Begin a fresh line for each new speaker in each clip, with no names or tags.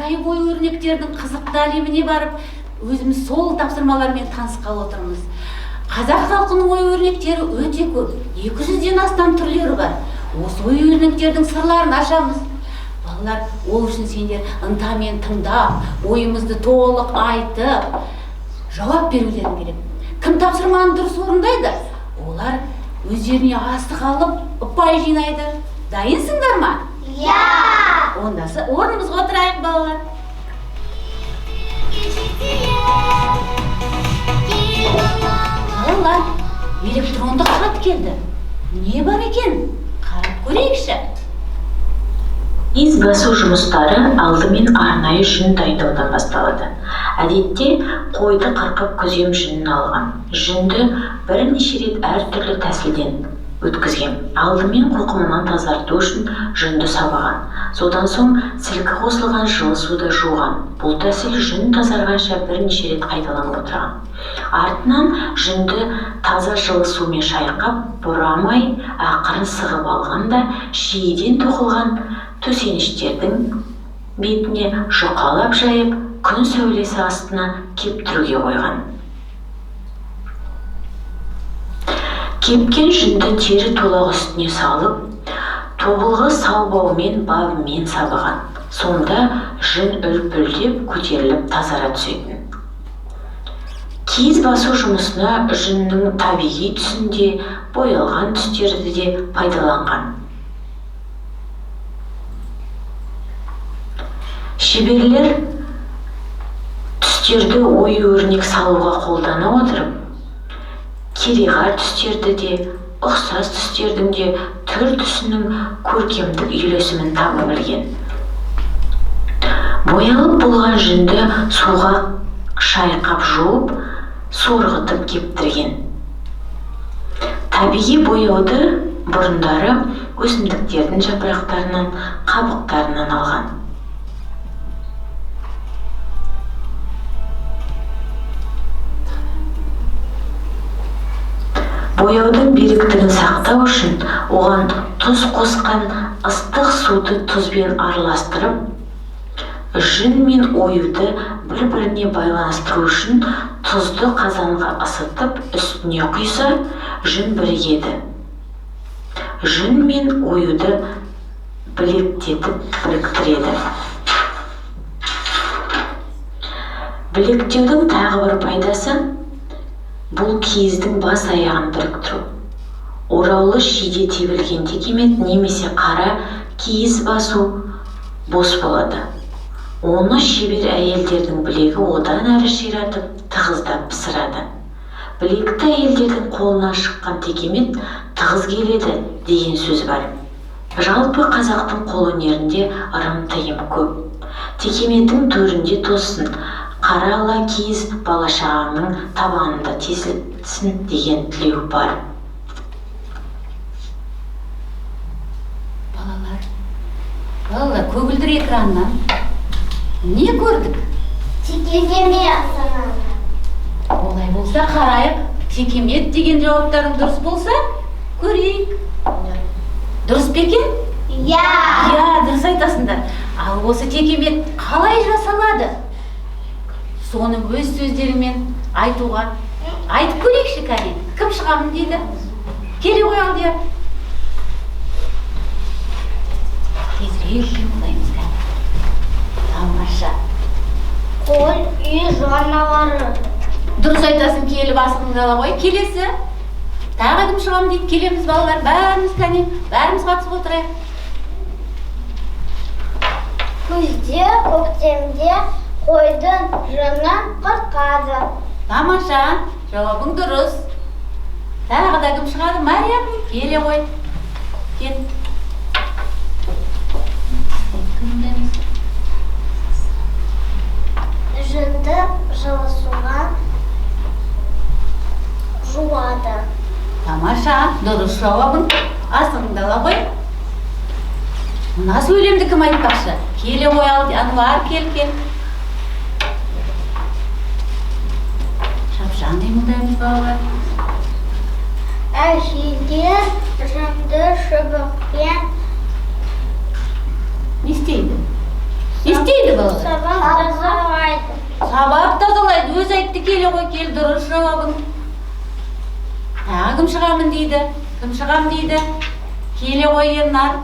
арнайы ою-өрнектердің қызықты әлеміне барып, өзіміз сол тапсырмалармен танысқалы отырмыз. Қазақ халқының ою-өрнектері өте көп, 200-ден астам түрлері бар. Осы ою-өрнектердің сырларын ашамыз. Балалар, ол үшін сендер ынтамен тыңдап, ойымызды толық айтып, жауап берулерің керек. Кім тапсырманы дұрыс орындайды, олар өздеріне астық алып, ұпай жинайды. Дайынсыңдар ма?
Иә!
Онда орнымызға отырайық, балалар. Балалар, электрондық хат келді. Не бар екен? Қарап көрейікші.
Киіз басу жұмыстары алдымен арнайы жүн дайындаудан басталады. Әдетте қойды қырқып күзем жүнін алған. Жүнді бірнеше рет әртүрлі тәсілден өткізген. Алдымен қоқымынан тазарту үшін жүнді сабаған. Содан соң сілкі қосылған жылы суда жуған. Бұл тәсіл жүн тазарғанша бірнеше рет қайталанып отырған. Артынан жүнді таза жылы сумен шайқап, бұрамай, ақырын сығып алғанда шиеден тоқылған төсеніштердің бетіне жұқалап жайып, күн сәулесі астына кептіруге қойған. Кепкен жүнді тері толақ үстіне салып, тобылғы салбаумен бабымен сабаған. Сонда жүн үлпілдеп көтеріліп тазара түсетін. Киіз басу жұмысына жүннің табиғи түсінде боялған түстерді де пайдаланған. Шеберлер түстерді ою-өрнек салуға қолдана отырып, кереғар түстерді де, ұқсас түстердің де түр түсінің көркемдік үйлесімін таба білген. Боялып болған жүнді суға шайқап жуып, сорғытып кептірген. Табиғи бояуды бұрындары өсімдіктердің жапырақтарынан, қабықтарынан алған. Бояудың беріктігін сақтау үшін оған тұз қосқан ыстық суды тұзбен араластырып, жүн мен оюды бір-біріне байланыстыру үшін тұзды қазанға ысытып, үстіне құйса, жүн бірігеді. Жүн мен оюды білектетіп біріктіреді. Білектеудің тағы бір пайдасы бұл киіздің бас аяғын біріктіру. Ораулы шиде тебілген текемет немесе қара киіз басу бос болады. Оны шебер әйелдердің білегі одан әрі ширатып, тығыздап пісіреді. Білекті әйелдердің қолынан шыққан текемет тығыз келеді деген сөз бар. Жалпы қазақтың қолөнерінде ырым-тыйым көп. Текеметтің төрінде тоссын, қара ала киіз бала-шағаның табанында тесілсін деген тілеу бар.
Балалар, көгілдір экраннан не көрдік?
Текемет.
Олай болса қарайық. Текемет деген жауаптарың дұрыс болса, көрейік. Дұрыс па екен?
Иә.
Иә, дұрыс айтасыңдар. Ал осы текемет қалай жасалады? Соны өз сөздерімен айтуға. Айтып көрейікші, кәне. Кім шығамын дейді? Келе ғой алдияр. Тезірек болайымыз кәне. Тамаша.
Қой үй жануары.
Дұрыс айтасың, келіп асығыңды ала ғой. Келесі. Тағы кім шығамын дейді. Келеміз балалар. Бәріміз кәне. Бәріміз қатысып отырайық.
Күзде, көктемде қойдың жүнін қырқады.
Тамаша, жауабың дұрыс. Тағы да кім шығады? Мариям, келе ғой. Кел.
Жүнді жылы суға жуады.
Тамаша, дұрыс жауабың. Асығыңды ала ғой. Мына сөйлемді кім айтпақшы? Келе ғой Ануар, кел. Шапшаң қимылдаймыз балалар.
Әжелер жүнді шыбықпен
Не істейді? Не істейді балалар?
Сабақ тазалайды.
Сабақ тазалайды. Өзі айтты келе ғой, кел, дұрыс жауабың. Тағы кім шығамын дейді? Кім шығам дейді? Келе ғой Ернар.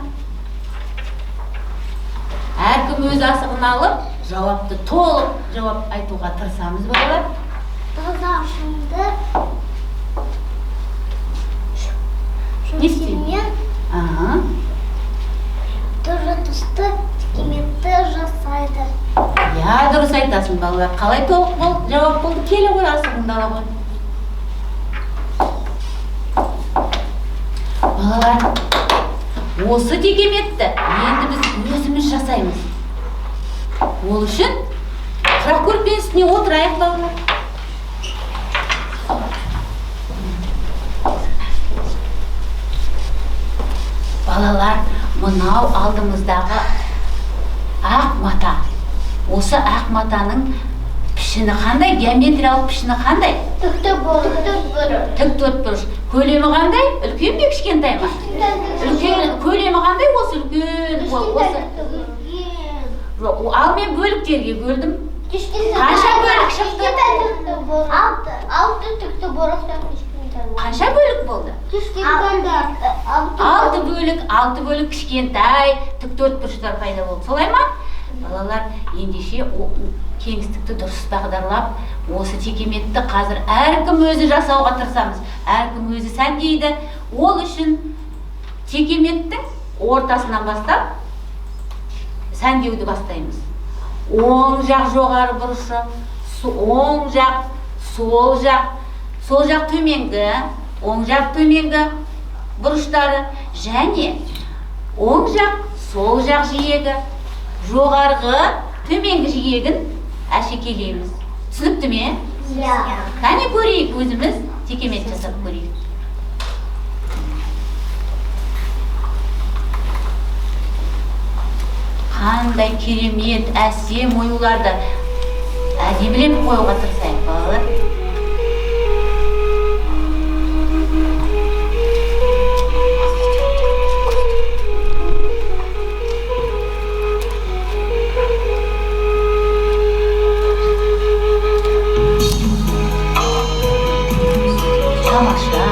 Әркім өз асығын алып, жауапты толық жауап айтуға тырысамыз балалар.
Тазашымды
Не істейді?
мен
Ага.
түрлі түсті тікеметті жасайды.
Я, дұрыс айтасың балалар. Қалай толық болды? Жауап болды. Келе ғой, асығыңды ала ғой. Балалар, осы текеметті енді біз өзіміз жасаймыз. Ол үшін құрақ көрпенің үстіне отырайық балалар. Балалар, мынау алдымыздағы ақ мата. Осы ақ матаның пішіні қандай? Геометриялық пішіні қандай?
Түкті бұрыш.
Тік төртбұрыш. Көлемі қандай? Үлкен бе кішкентай ма? Үлкен. Көлемі қандай? Осы үлкен. Ал мен бөліктерге бөлдім. Қанша бөлік шықты?
Алты түкті бұрыштан кішкентай.
Қанша бөлік болды? Алты бөлік кішкентай тік төртбұрыштар пайда болды. Солай ма? Балалар, ендеше кеңістікті дұрыс бағдарлап, осы текеметті қазір әркім өзі жасауға тырысамыз. Әркім өзі сәндейді. Ол үшін текеметтің ортасынан бастап сәндеуді бастаймыз. Оң жақ жоғары бұрышы, оң жақ, сол жақ төменгі, оң жақ төменгі бұрыштары және оң жақ, сол жақ жиегі, жоғарғы, төменгі жиегін әшекейлейміз. Түсінікті ме?
Иә.
Кәне көрейік, өзіміз текемет жасап көрейік. Қандай керемет, әсем оюларды әдемілеп қоюға тырысайық балалар. Тамаша.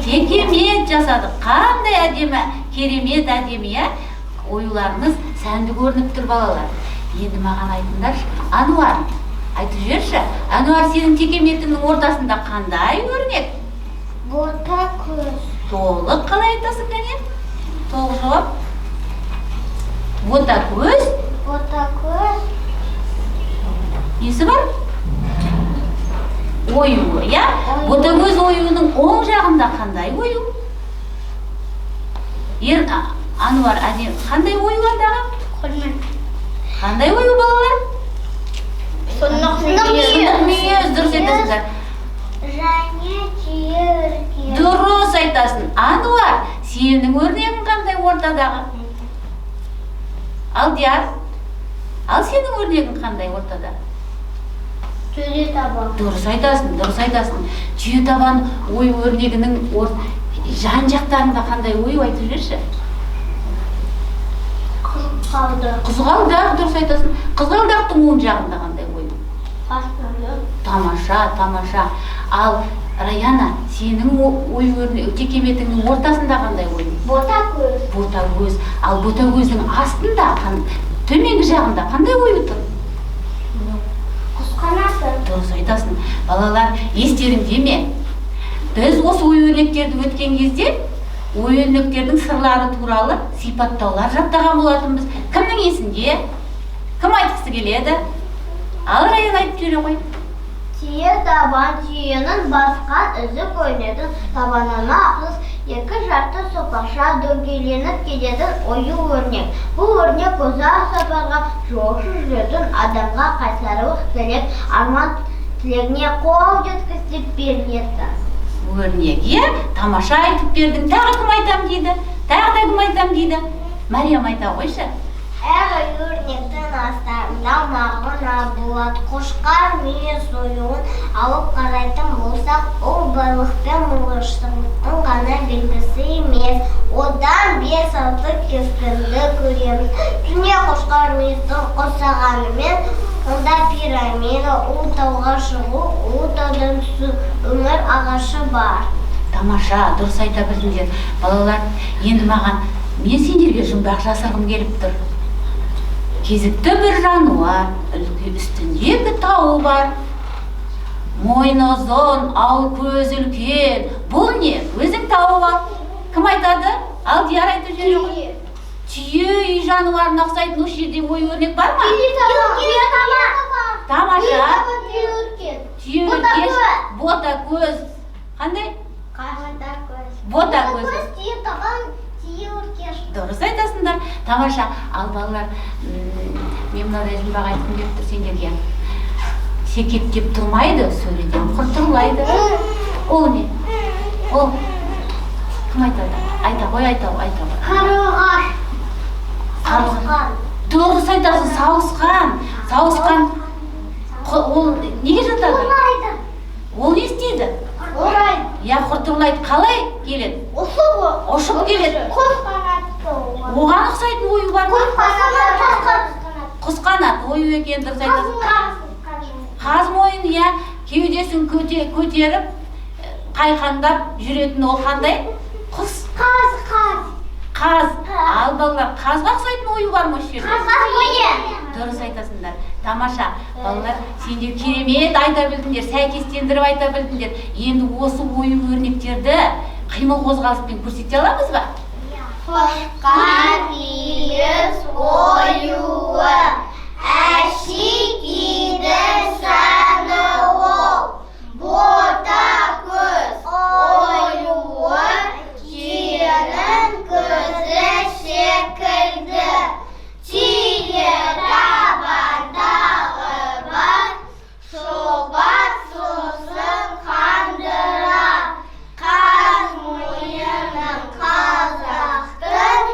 Текемет
жасадық. Қандай әдемі, керемет әдемі, оюларыңыз сәнді көрініп тұр балалар. Енді маған айтыңдаршы, Ануар, айтып жіберші, Ануар сенің текеметіңнің ортасында қандай өрнек?
Бота көз.
Толық қалай айтасың кәне? Толық жауап. Бота көз.
Бота көз.
Несі бар? Оюы, я? Бота көз оюының оң жағында қандай ою? Ануар, қандай ою андағы? Қандай ою балалар?
Сынық
мүйіз, дұрыс айтасыңдар.
Және түйе өрнек.
Дұрыс айтасың. Ануар, сенің өрнегің қандай ортадағы? Алдияр, ал сенің өрнегің қандай ортада?
Түйе табан.
Дұрыс айтасың. Түйе табан ою өрнегінің жан жақтарында қандай ою айтып жүрші?
Қызғалдақ.
Қызғалдақ, дұрыс айтасың. Қызғалдақтың оң жағында қандай ою?
Қасқыр.
Тамаша. Ал Раяна, сенің текеметіңнің ортасында қандай ою?
Бота көз.
Бота көз. Ал бота көздің астында, төменгі жағында қандай ою тұр?
Құс қанаты.
Дұрыс айтасың. Балалар, естеріңде ме? Біз осы ою өрнектерді өткен кезде ою өрнектердің сырлары туралы сипаттаулар жаттаған болатынбыз. Кімнің есінде? Кім айтқысы келеді? Ал Раян айтып жүре ғой.
Түйе табан түйенің басқан үзік ойнайтын табанына қыз екі жарты сопаша дөңгеленіп кететін ою өрнек. Бұл өрнек ұзақ сапарға жолшы жүретін адамға қайсарлық тілеп, арман тілегіне қол жеткізіп береді.
Өрнек, тамаша айтып бердің. Тағы кім айтам дейді? Мариям айта қойшы.
Әр өрнектің астарында мағына болады. Қошқар мүйіз оюын алып қарайтын болсақ, ол байлықпен мұрыштықтың ғана белгісі емес. Одан 5-6 кескінді көреміз. Және қошқар мүйіздің қосағанымен онда пирамида, ұлытауға шығу, ұлытаудан түсу, өмір ағашы бар.
Тамаша, дұрыс айта білдіңдер. Балалар, енді мен сендерге жұмбақ жасағым келіп тұр. Кезікті бір жануар, үстіндегі тауы бар. Мойны ұзын, ал көз үлкен. Бұл не? Өзің тауы бар. Кім айтады? Алдияр айтып жүре ғой. Түйе үй жануарына ұқсайтын осы жерде ой өрнек бар ма? Тамаша. Түйе өркеш, бота көз. Қандай? Бота көз.
Түйе табан, түйе өркеш.
Дұрыс айтасыңдар. Тамаша. Ал балалар, мен мынадай жұмбақ айтқым келіп тұр сендерге. Секектеп тұрмайды, сөйледен құртырлайды. Ол не? Ол кім айтады? Айта ғой.
Қарлығаш.
Сауысқан. Дұрыс айтасың, сауысқан. Ол неге жатады? Ол не істейді? Құртырлайды. Қалай келеді? Ұшып келеді. Оған ұқсайтын ойы бар ма? Құс қанат ойы екен, дұрыс айтасың. Қаз мойын, кеудесін көтеріп, қайқаңдап жүретін ол қандай? Құс. Қаз. Ал балалар, қазға ұқсайтын ойы бар ма осы жерде? Дұрыс айтасыңдар. Тамаша. Балалар, сендер керемет айта білдіңдер, сәйкестендіріп айта білдіңдер. Енді осы ою өрнектерді қимыл қозғалыспен көрсете аламыз ба?
Қошқар мүйіз оюы, әшекейді сәні ол, бота көз оюы, түйенің көзі секілді, түйе табандағы бар, шобат сосын қандыра, қаз мойынын қазақтың,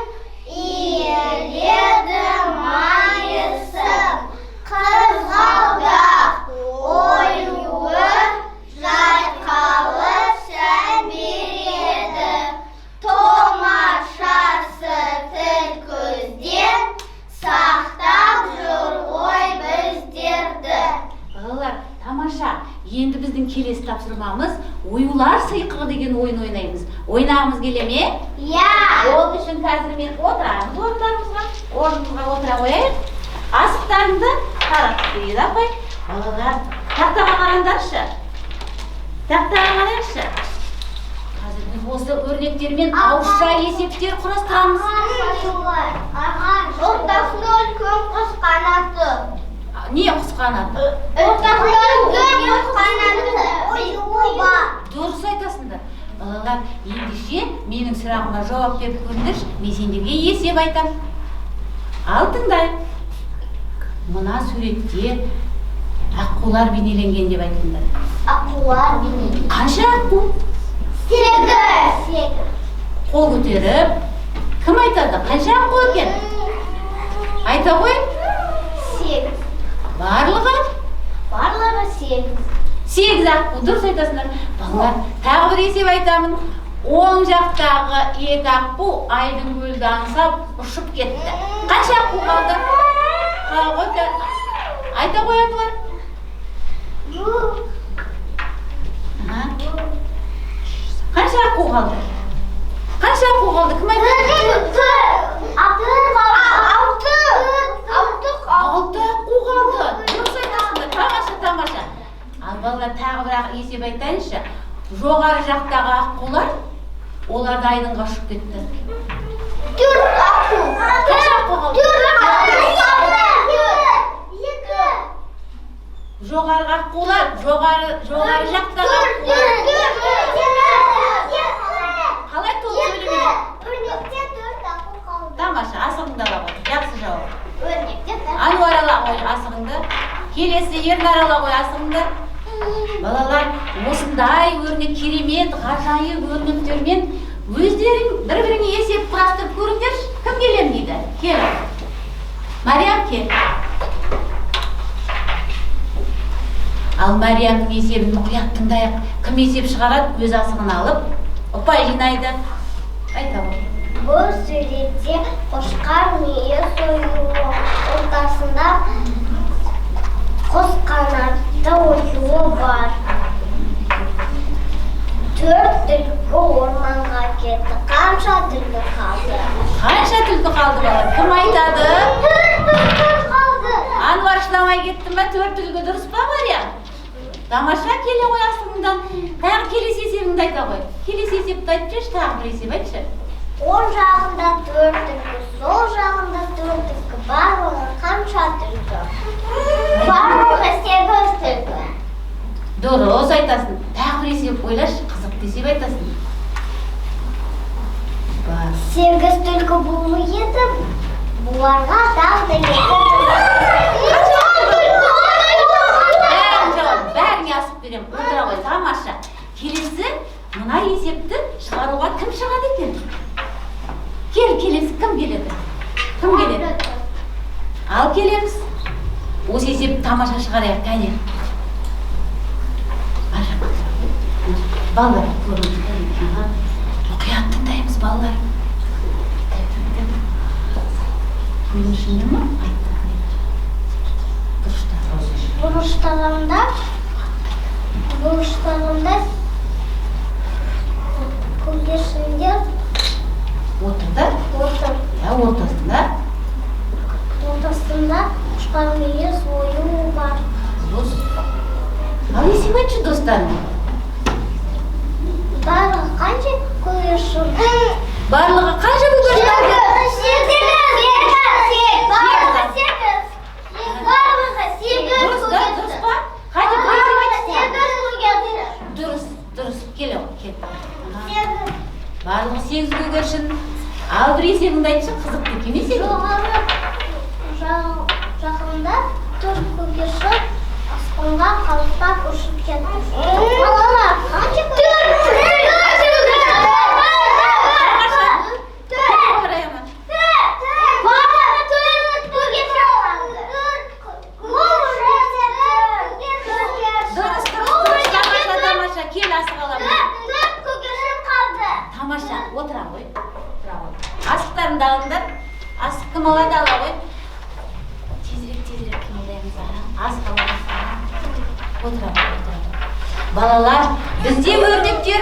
иеледі майысып, қызғалдақ
Енді біздің келесі тапсырмамыз оюлар сыйқыры деген ойын ойнаймыз. Ойнағымыз келе ме?
Иә.
Ол үшін қазір мен отырамыз орнымызға отыра қояйық. Асықтарыңды таратып береді апай. Балалар, тақтаға қараңдаршы. Тақтаға қарайықшы. Қазір біз осы өрнектермен ауызша есептер құрастырамыз.
Ортасында үлкен құс қанаты.
Не құс қанаты?
Ортасында үлкен құс қанаты. Оюы бар.
Дұрыс айтасыңдар. Балалар, ендеше менің сұрағыма жауап беріп көріңдерші. Мен сендерге есеп айтам. Ал тыңдайық. Мына суретте аққулар бейнеленген деп айтыңдар.
Аққулар бейнеленген.
Қанша аққу?
8.
Қол көтеріп, кім айтады? Қанша аққу екен? Айта ғой?
8.
Барлығы?
Барлығы 8.
8 аққу, дұрыс айтасыңдар. Балалар, тағы бір есеп айтамын. Оң жақтағы 2 аққу айдың көлді аңсап ұшып кетті. Қанша аққу қалды? Айта ғой, атылар. Қанша аққу қалды? Қанша аққу қалды? Кім айтады? 6 аққу қалды. Дұрыс айтасыңдар. Тамаша. Ал балалар, тағы бір есеп айтайыншы. Жоғары жақтағы аққулар оларды айдынға ұшып кетті.
4 аққу.
Қанша аққу қалды? Жоғарғы аққулар, жоғары жақтағы аққулар. Қалай толық сөйлемейді?
Өрнекте 4 аққу қалды.
Тамаша, асығыңды ала қой. Жақсы жауап.
Өрнекте 4.
Ануар ала қой асығыңды. Келесі Ернар ала қой асығыңды. Балалар, осындай өрнек керемет, ғажайып өрнектермен өздерің бір-біріңе есеп құрастырып көріңдерші. Кім келем дейді? Кел. Мариям, кел. Ал Мариямның есебін мұқият тыңдайық. Кім есеп шығарады, өз асығын алып, ұпай жинайды. Айта ғой.
Бұл суретте қошқар мүйіз оюы ортасында құс қанатты оюы бар. 4 түлкі орманға кетті. Қанша түлкі қалды?
Қанша түлкі қалды балалар? Кім айтады?
4 түлкі қалды.
Ануар шыдамай кетті ме? 4 түлкі дұрыс па, Мариям? Тамаша, келе ғой асығыңдан. Тағы келесі есебіңді айта ғой. Келесі есепті айтып жүрші, тағы бір есеп айтшы.
Оң жағында 4 түлкі, сол жағында 4 түлкі. Барлығы қанша түлкі? Барлығы 8 түлкі.
Дұрыс айтасың. Тағы бір есеп ойлашы, қызықты есеп айтасың.
8 түлкі болу еді, бұларға тағы да 2 түлкі.
Бәріңе асып берем. Отыра ғой, тамаша. Келесі, мына есепті шығаруға кім шығады екен? Келесі, кім келеді? Кім келеді? Ал келеміз. Осы есепті тамаша шығарайық, кәне. Балалар, көріңіз. Мұқият тыңдаймыз, балалар. Көрінішінде ма?
Бұрыштарында көгершіндер
отырды.
Ортасында қошқар мүйіз оюы бар.
Дос. Ал есеп айтшы достарым.
Барлығы қанша көгершін?
Барлығы қанша көгершін? Дұрыс, кел. Барлығы 8 көгершін. Ал бір есебіңді айтшы, қызықты екен есебі.
Жоғары жағында 4 көгершін аспанға қалықтап ұшып кетті. Балалар, қанша көгершін?
Тамаша, отыра ғой. Асықтарыңды алыңдар. Асық кім алады, ала ғой. Тезірек қимылдаймыз. Асық алады. Отыра ғой. Балалар, бізде өрнектер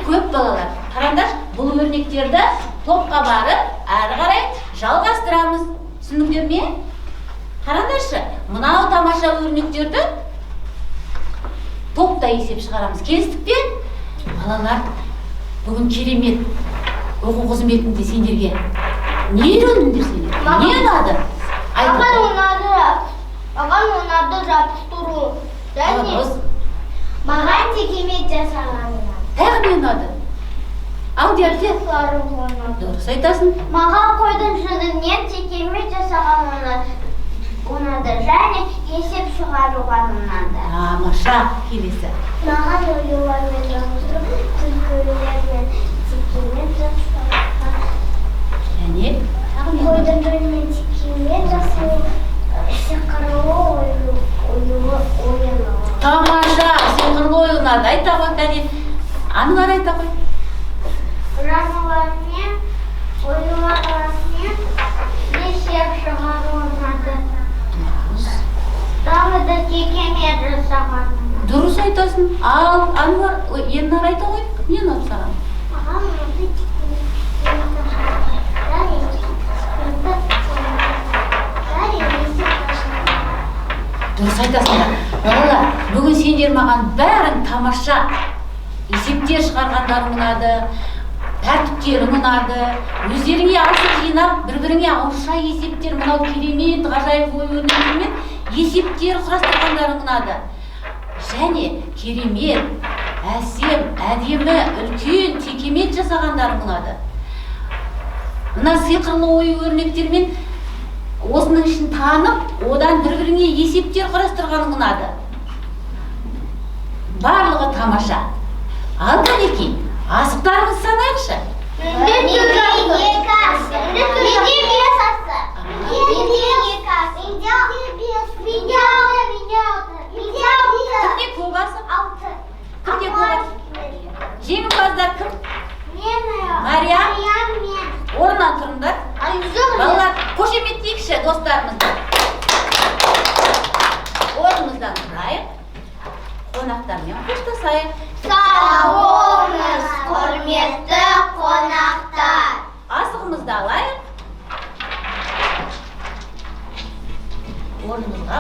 көп балалар. Қараңдар, бұл өрнектерді топқа барып, әрі қарай жалғастырамыз. Түсіндіңдер ме? Қараңдаршы, мынау тамаша өрнектерді топта есеп шығарамыз. Келістік пе? Балалар, бүгін керемет оқу қызметінде сендерге не үйрендіңдер сендер? Не ұнады?
Маған ұнады жабыстыру. Маған текемет жасаған ұнады.
Тағы не ұнады? Алдиярте? Дұрыс айтасың.
Маған қойдың жүзінен текемет жасаған ұнады. Және есеп шығаруған ұнады.
Маша, келесі.
Маған оюлармен жабыстыру, түлкілермен текемет жасаған.
Және?
Қойдың жүзінен текемет жасаған.
Тамаша, сиқырлы ойынады. Айта ғой, кәне. Анылар айта ғой.
Жануармен, ойынлармен есеп шығару ұнады. Тағы да текемет жасаған.
Дұрыс айтасың. Ал, Анылар, Енар айта ғой. Не ұнады саған?
Маған ұнады текемет жасаған.
Дұрыс айтасыңдар. Балалар, бүгін сендер маған бәрін тамаша есептер шығарғандарың ұнады, тәртіптерің ұнады, өздеріңе асық жинап, бір-біріңе ауызша есептер, мынау керемет, ғажайып ой-өрнектермен есептер құрастырғандарың ұнады. Және керемет, әсем, әдемі, үлкен, текемет жасағандарың ұнады. Мына сиқырлы ой-өрнектермен осының ішін танып, одан бір-біріңе есептер құрастырғаның ұнады. Барлығы тамаша. Ал кәнекей, асықтарыңыз санайықшы. Кімде көп асық? Кімде көп асық? Жеңімпаздар кім? Мария? Орнынан тұрыңдар. Балалар, қошеметтейікші достарымызды. Орнымыздан тұрайық. Қонақтармен қоштасайық.
Сау болыңыз, құрметті қонақтар.
Асығымызды алайық. Орнымызға